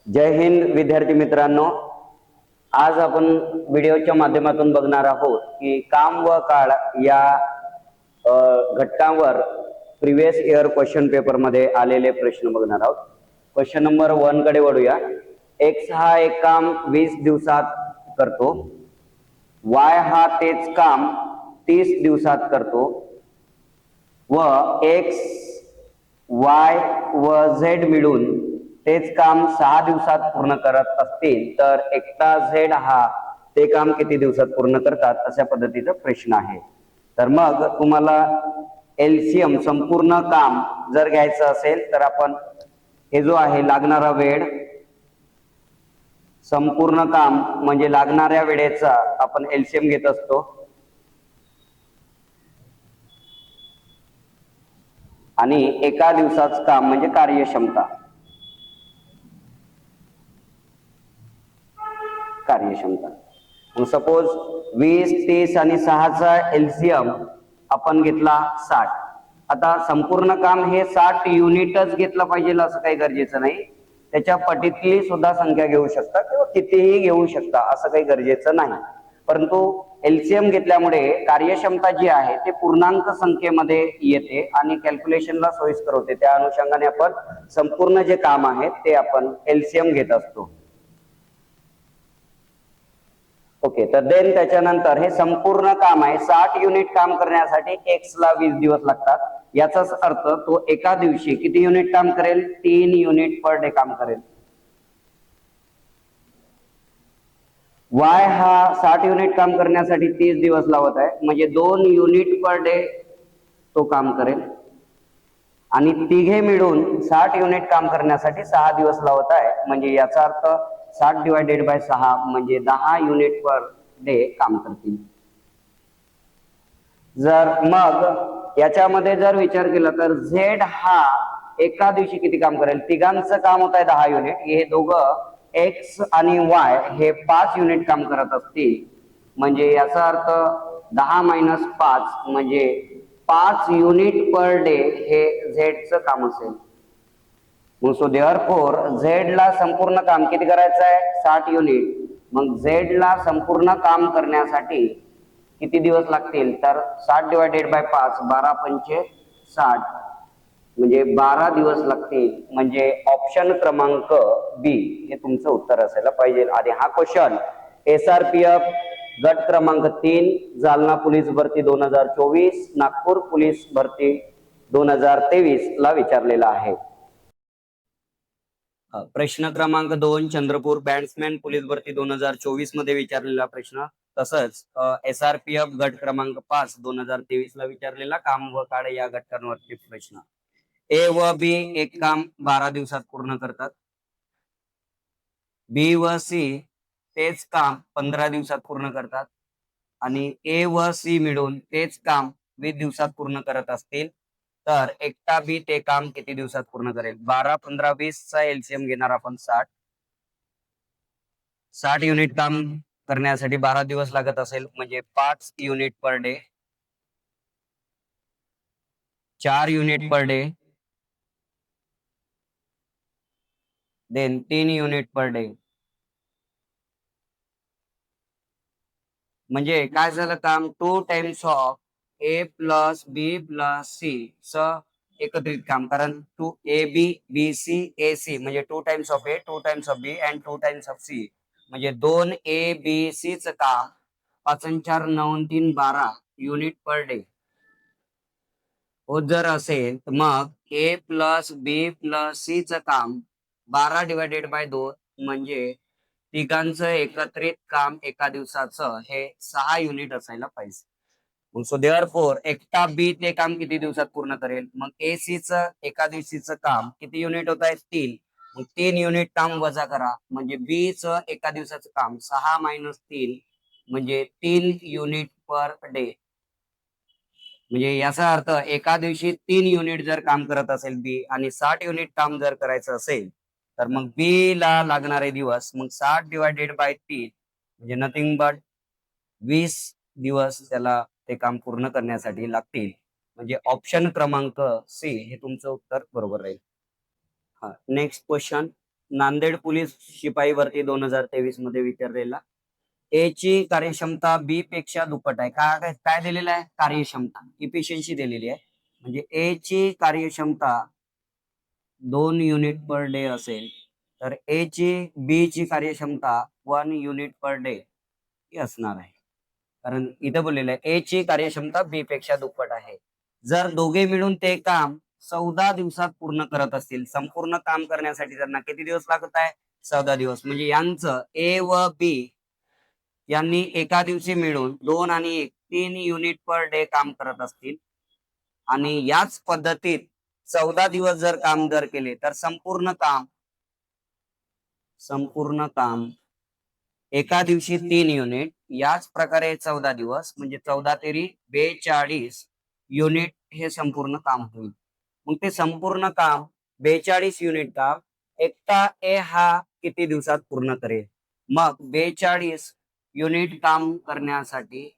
जय हिंद विद्यार्थी मित्रांनो, आज आपण व्हिडिओच्या माध्यमातून बघणार आहोत की काम व काळ या घटकांवर प्रिव्हियस इयर क्वेश्चन पेपर मध्ये आलेले प्रश्न बघणार आहोत। क्वेश्चन नंबर 1 कडे वळूया। एक्स हा एक काम 20 दिवसात करतो, वाय हा तेच काम 30 दिवसात करतो व एक्स वाय व झेड मिळून तेच काम 6 दिवसात पूर्ण करत असतील तर एकटा झेड हा ते काम किती दिवसात पूर्ण करतात, अशा पद्धतीचा प्रश्न आहे। तर मग तुम्हाला एलसीएम संपूर्ण काम जर घ्यायचं असेल तर आपण हे जो आहे लागणारा वेळ, संपूर्ण काम म्हणजे लागणाऱ्या वेळेचा आपण एलसीएम घेत असतो आणि एका दिवसाचं काम म्हणजे कार्यक्षमता सपोज 20, 30 आणि 6 चा एलसीएम आपण घेतला 60। आता संपूर्ण काम हे 60 युनिटच घेतलं पाहिजे असं काही गरजेचं नाही, त्याच्या पटीतली सुद्धा संख्या घेऊ शकता किंवा कितीही घेऊ शकता असं काही गरजेचं नाही। परंतु एलसीएम घेतल्यामुळे कार्यक्षमता जी आहे ते पूर्णांक संख्येमध्ये येते आणि कॅल्क्युलेशनला सोयीस्कर होते। त्या अनुषंगाने आपण संपूर्ण जे काम आहे ते आपण एलसीएम घेत असतो। ओके, तर देन त्याच्यानंतर हे संपूर्ण काम आहे 60 युनिट काम करण्यासाठी एक्स ला 20 दिवस लागतात। याचाच अर्थ तो एका दिवशी किती युनिट काम करेल? 3 युनिट पर डे काम करेल। वाय हा 60 युनिट काम करण्यासाठी 30 दिवस लावत आहे, म्हणजे 2 युनिट पर डे तो काम करेल आणि तिघे मिळून 60 युनिट काम करण्यासाठी 6 दिवस लावत आहे, म्हणजे याचा अर्थ 60 डिवायडेड बाय 6 म्हणजे 10 युनिट पर डे काम करतील। जर मग याच्यामध्ये जर विचार केला तर झेड हा एका दिवशी किती काम करेल? तिघांचं काम होत आहे 10 युनिट, हे दोघं एक्स आणि वाय हे 5 युनिट काम करत असतील, म्हणजे याचा अर्थ 10 - 5 म्हणजे 5 युनिट पर डे हे झेडचं काम असेल। सो देअरफॉर झेड ला संपूर्ण काम किती करायचं आहे? 60 युनिट। मग झेड ला संपूर्ण काम करण्यासाठी किती दिवस लागतील? तर 60 डिवायडेड बाय 5 12 पंचे 60 म्हणजे 12 दिवस लागतील, म्हणजे ऑप्शन क्रमांक बी हे तुमचं उत्तर असायला पाहिजे। आणि हा क्वेश्चन एसआरपीएफ गट क्रमांक 3 जालना पोलीस भरती 2024 नागपूर पोलीस भरती 2023 ला विचारलेला आहे। प्रश्न क्रमांक 2 चंद्रपूर बॅट्समॅन पोलीस भरती 2024 मध्ये विचारलेला प्रश्न, तसंच एसआरपीएफ गट क्रमांक 5 2023 ला विचारलेला काम व काळ या घटकांवरती प्रश्न। ए व बी एक काम 12 दिवसात पूर्ण करतात, बी व सी तेच काम 15 दिवसात पूर्ण करतात आणि ए व सी मिळून तेच काम 20 दिवसात पूर्ण करत असतील तर एकटा बी ते काम किती दिवसात पूर्ण करेल? 12, 15, 20 चा एलसीएम घेणार आपण 60। 60 युनिट काम करण्यासाठी 12 दिवस लागत असेल, म्हणजे 5 unit per day, 4 unit per day, then 3 unit per day. म्हणजे काय झालं काम? 2 times of A plus B plus C च एकत्रित काम, कारण 2 A B B C A C म्हणजे 2 times of A 2 times of B and 2 times of C, म्हणजे 2 ए बी सी च काम 5 आणि 4 9 आणि 3 12 युनिट पर डे होत जर असेल तर मग ए प्लस बी प्लस सी च काम 12 डिवायडेड बाय 2 म्हणजे तिघांचं एकत्रित काम एका दिवसाचं हे 6 युनिट असायला पाहिजे। सो देअरफॉर एकटा बी ते काम किती दिवसात पूर्ण करेल? मग ए सी च एका दिवशीचं काम किती युनिट होत आहे? 3। मग 3 युनिट काम वजा करा, म्हणजे बी च एका दिवसाचं काम 6 - 3 म्हणजे 3 युनिट पर डे, म्हणजे याचा अर्थ एका दिवशी 3 युनिट जर काम करत असेल बी आणि 60 युनिट काम जर करायचं असेल तर मग बी ला लागणारे दिवस मग 60 डिवायडेड बाय 3 म्हणजे नथिंग बट 20 दिवस त्याला ते काम पूर्ण करण्यासाठी लागतील, म्हणजे ऑप्शन क्रमांक सी हे तुमचं उत्तर बरोबर राहील। नेक्स्ट क्वेश्चन, नांदेड पोलीस शिपाई भरती 2023 मध्ये विचारलेला. ए ची कार्यक्षमता बी पेक्षा दुप्पट आहे. काय काय दिलेलं आहे? कार्यक्षमता, इफिशियन्सी दिलेली आहे. म्हणजे ए ची कार्यक्षमता 2 युनिट पर डे असेल, तर ए ची बी ची कार्यक्षमता 1 युनिट पर डे ही असणार आहे. कारण इथं बोललेलं आहे ए ची कार्यक्षमता बी पेक्षा दुप्पट आहे. जर दोघे मिळून ते काम 14 दिवसात पूर्ण करत असतील, संपूर्ण काम करण्यासाठी त्यांना किती दिवस लागत आहे? 14 दिवस. म्हणजे यांचं ए व बी यांनी एका दिवशी मिळून 2 आणि 1 3 युनिट पर डे काम करत असतील आणि याच पद्धतीत 14 दिवस जर काम जर केले तर संपूर्ण काम एका दिवशी 3 युनिट, याच प्रकारे 14 दिवस म्हणजे 14 तेरी 42 युनिट हे संपूर्ण काम होईल. मग ते संपूर्ण काम 42 युनिट काम एकटा ए हा किती दिवसात पूर्ण करेल? मग 42 युनिट काम करण्यासाठी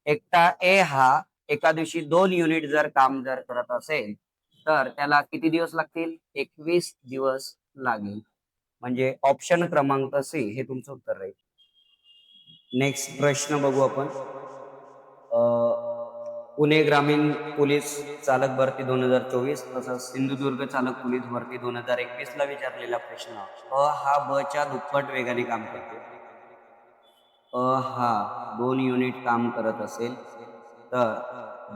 एकटा ए हा एका दिवशी 2 युनिट जर काम जर करत असेल तर त्याला किती दिवस लागतील? 21 दिवस लागेल. म्हणजे ऑप्शन क्रमांक सी हे तुमचं उत्तर राहील. नेक्स्ट प्रश्न बघू आपण. पुणे ग्रामीण पोलीस चालक भरती 2024 तसंच सिंधुदुर्ग चालक पोलीस भरती 2021 ला विचारलेला प्रश्न. अ हा ब च्या दुप्पट वेगाने काम करतो. अ हा 2 युनिट काम करत असेल तर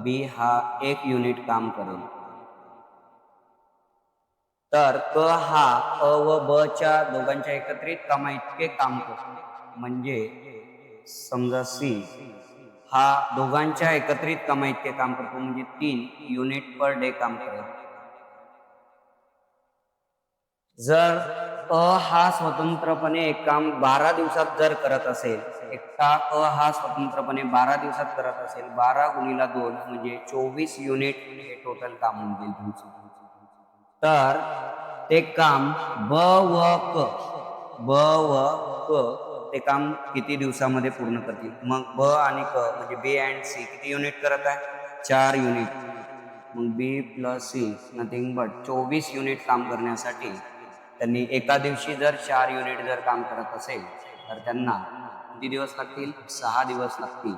बी हा 1 युनिट काम करेल. तर क हा अ व ब च्या दोघांच्या एकत्रित कामाइतके काम करतो. म्हणजे समजा सी हा दोघांच्या एकत्रित कामाइतके काम करतो म्हणजे 3 युनिट पर डे काम करेल. जर अ हा स्वतंत्रपणे एक काम 12 दिवसात जर करत असेल, एकटा अ हा स्वतंत्रपणे 12 दिवसात करत असेल, 12 गुणिला 2 म्हणजे 24 युनिट हे टोटल काम होऊन जाईल तुमचं. तर ते काम ब व क ते काम किती दिवसामध्ये पूर्ण करतील? मग ब आणि क म्हणजे बी अँड सी किती युनिट करत आहे? 4 युनिट. मग B plus C nothing but 24 unit काम करण्यासाठी त्यांनी एका दिवशी जर 4 युनिट जर काम करत असेल तर त्यांना किती दिवस लागतील? 6 दिवस लागतील.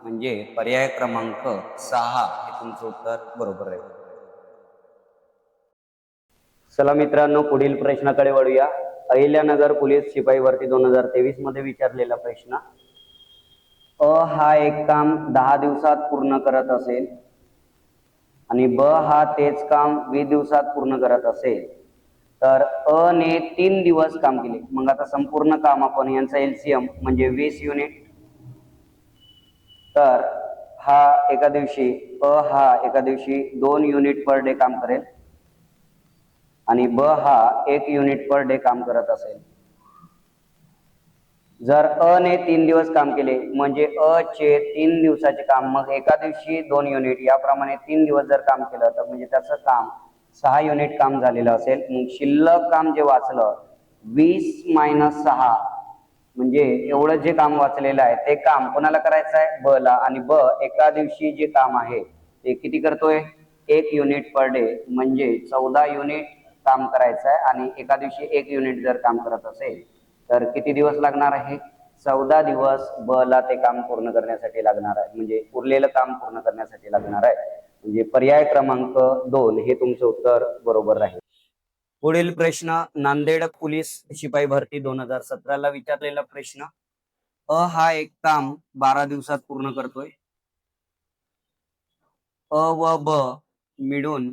म्हणजे पर्याय क्रमांक 6 हे तुमचं उत्तर बरोबर आहे. चला मित्रांनो, पुढील प्रश्नाकडे वळूया. अहिल्यानगर पोलीस शिपाई भरती 2023 मध्ये विचारलेला प्रश्न. अ हा एक काम 10 दिवसात पूर्ण करत असेल आणि ब हा तेच काम 20 दिवसात पूर्ण करत असेल तर अ ने 3 दिवस काम केले. मग आता संपूर्ण काम आपण यांचा एलसीएम म्हणजे 20 युनिट. तर हा एका दिवशी हा एका दिवशी 2 युनिट पर डे काम करेल आणि ब हा 1 युनिट पर डे काम करत असेल. जर अ ने 3 दिवस काम केले म्हणजे अ चे 3 दिवसाचे काम, मग एका दिवशी 2 युनिट याप्रमाणे 3 दिवस जर काम केलं तर म्हणजे त्याचं काम 6 युनिट काम झालेलं असेल. मग शिल्लक काम जे वाचलं 20 - 6 म्हणजे एवढं जे काम वाचलेलं आहे ते काम कोणाला करायचं आहे? ब ला. आणि ब एका दिवशी जे काम आहे ते किती करतोय? 1 युनिट पर डे म्हणजे 14 युनिट काम करायचं आहे. आणि एका दिवशी 1 युनिट जर काम करत असेल तर किती दिवस लागणार आहे? 14 दिवस ब ला ते काम पूर्ण करण्यासाठी लागणार आहे. म्हणजे उरलेलं काम पूर्ण करण्यासाठी लागणार आहे. म्हणजे पर्याय क्रमांक 2 हे तुमचं उत्तर बरोबर आहे. पुढील प्रश्न नांदेड पोलीस शिपाई भरती 2017 ला विचारलेला प्रश्न. अ हा एक काम 12 दिवसात पूर्ण करतोय. अ व ब मिळून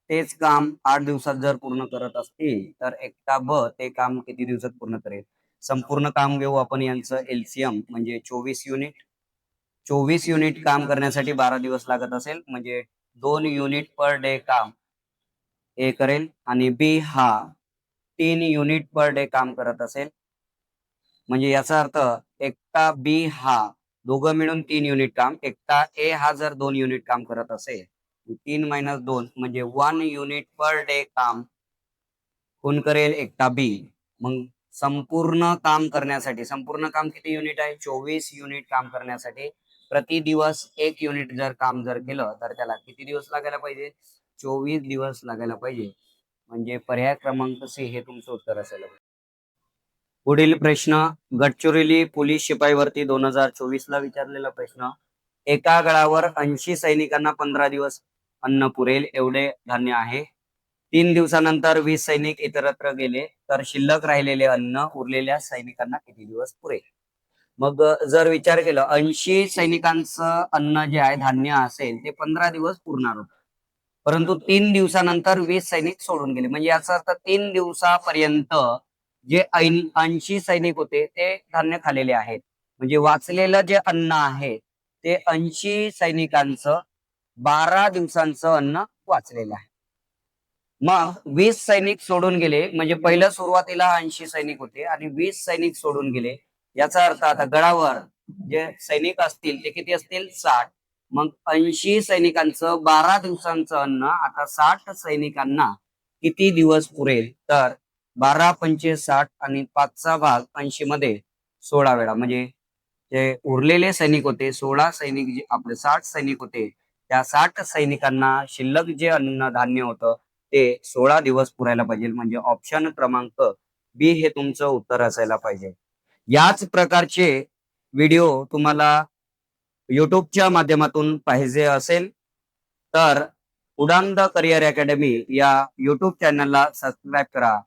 तेच काम 8 दिवसात जर पूर्ण करत असतील तर एकटा ब ते काम किती दिवसात पूर्ण करेल? संपूर्ण काम घेऊ आपण यांचं एलसीएम म्हणजे 24 युनिट. 24 युनिट काम करण्यासाठी 12 दिवस लागत असेल म्हणजे 2 युनिट पर डे काम ए करेल आणि बी हा 3 युनिट पर डे काम करत असेल. म्हणजे याचा अर्थ एकटा बी हा दोघं मिळून 3 युनिट काम, एकटा ए हा जर 2 युनिट काम करत असेल 3 - 2 म्हणजे 1 युनिट पर डे काम कोण करेल? एकटा बी. मग संपूर्ण काम करण्यासाठी संपूर्ण काम किती युनिट आहे? 24 युनिट काम करण्यासाठी प्रति दिवस 1 युनिट जर काम जर केलं तर त्याला किती दिवस लागायला पाहिजे? 24 दिवस लागायला पाहिजे. म्हणजे पर्याय क्रमांक सी हे तुमचं उत्तर असेल. पुढील प्रश्न गडचिरोली पोलीस शिपाई भरती 2024 ला विचारलेला प्रश्न. एका गडावर 80 सैनिकांना 15 दिवस अन्न पुरेल एवढे धान्य आहे. 3 दिवसानंतर 20 सैनिक इतरत्र गेले तर शिल्लक राहिलेले अन्न उरलेल्या सैनिकांना किती दिवस पुरेल? मग जर विचार केला 80 सैनिकांचं अन्न जे आहे धान्य असेल ते 15 दिवस पुरणार होतं. परंतु 3 दिवसानंतर 20 सैनिक सोडून गेले. म्हणजे याचा अर्थ 3 दिवसापर्यंत जे 80 सैनिक होते ते धान्य खाल्लेले आहेत. म्हणजे वाचलेलं जे अन्न आहे ते 80 सैनिकांचं 12 दिवसांचं अन्न वाचलेलं आहे. मग 20 सैनिक सोडून गेले म्हणजे पहिलं सुरुवातीला 80 सैनिक होते आणि 20 सैनिक सोडून गेले. याचा अर्थ आता गडावर जे सैनिक असतील ते किती असतील? 60. मग 80 सैनिकांचं 12 दिवसांचं अन्न आता 60 सैनिकांना किती दिवस पुरेल? तर 12 पंचे 60 आणि 5चा भाग 80 मध्ये 16 वेळा. म्हणजे जे उरलेले सैनिक होते 16 सैनिक जे आपले 60 सैनिक होते त्या 60 सैनिकांना शिल्लक जे अन्न धान्य होतं ते 16 दिवस पुरायला पाहिजे. म्हणजे ऑप्शन क्रमांक बी हे तुमचं उत्तर असायला पाहिजे. याच प्रकारचे व्हिडिओ तुम्हाला युट्यूबच्या माध्यमातून पाहिजे असेल तर उडान द करिअर अकॅडमी या युट्यूब चॅनलला सबस्क्राईब करा